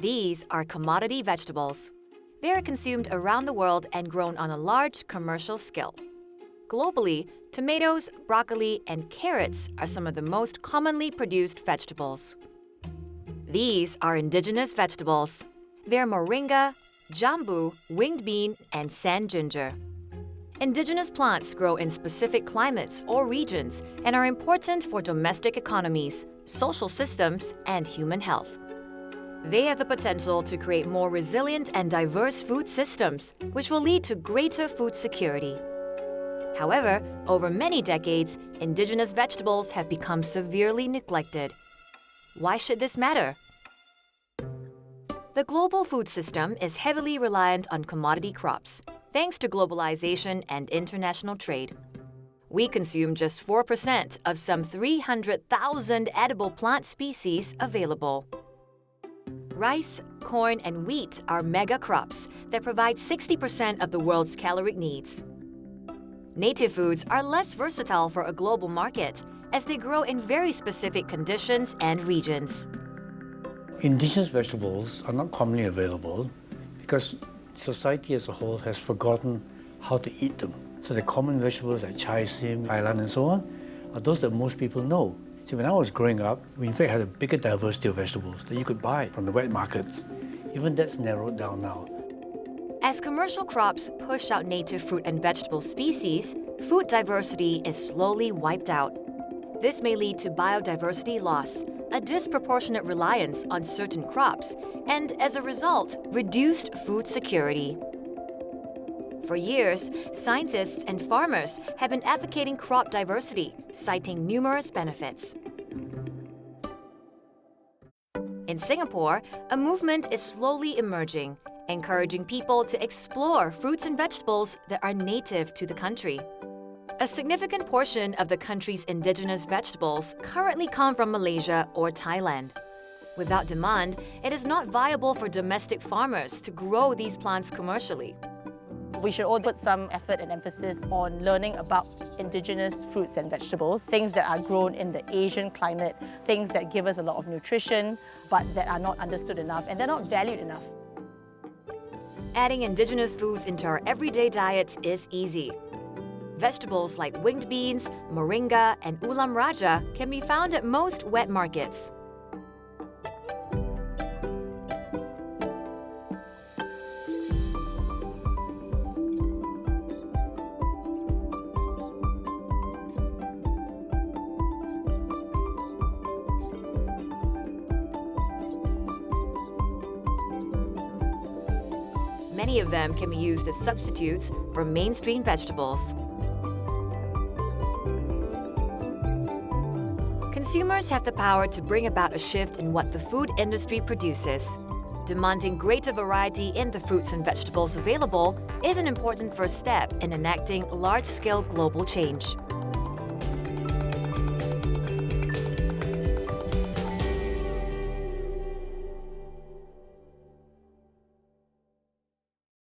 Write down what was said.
These are commodity vegetables. They are consumed around the world and grown on a large commercial scale. Globally, tomatoes, broccoli, and carrots are some of the most commonly produced vegetables. These are indigenous vegetables. They're moringa, jambu, winged bean, and sand ginger. Indigenous plants grow in specific climates or regions and are important for domestic economies, social systems, and human health. They have the potential to create more resilient and diverse food systems, which will lead to greater food security. However, over many decades, indigenous vegetables have become severely neglected. Why should this matter? The global food system is heavily reliant on commodity crops, thanks to globalization and international trade. We consume just 4% of some 300,000 edible plant species available. Rice, corn, and wheat are mega crops that provide 60% of the world's caloric needs. Native foods are less versatile for a global market, as they grow in very specific conditions and regions. Indigenous vegetables are not commonly available because society as a whole has forgotten how to eat them. So the common vegetables like chai sim, kailan, and so on are those that most people know. So when I was growing up, we in fact had a bigger diversity of vegetables that you could buy from the wet markets. Even that's narrowed down now. As commercial crops push out native fruit and vegetable species, food diversity is slowly wiped out. This may lead to biodiversity loss, a disproportionate reliance on certain crops, and as a result, reduced food security. For years, scientists and farmers have been advocating crop diversity, citing numerous benefits. In Singapore, a movement is slowly emerging, encouraging people to explore fruits and vegetables that are native to the country. A significant portion of the country's indigenous vegetables currently come from Malaysia or Thailand. Without demand, it is not viable for domestic farmers to grow these plants commercially. We should all put some effort and emphasis on learning about indigenous fruits and vegetables, things that are grown in the Asian climate, things that give us a lot of nutrition, but that are not understood enough and they're not valued enough. Adding indigenous foods into our everyday diets is easy. Vegetables like winged beans, moringa, and ulam raja can be found at most wet markets. Many of them can be used as substitutes for mainstream vegetables. Consumers have the power to bring about a shift in what the food industry produces. Demanding greater variety in the fruits and vegetables available is an important first step in enacting large-scale global change.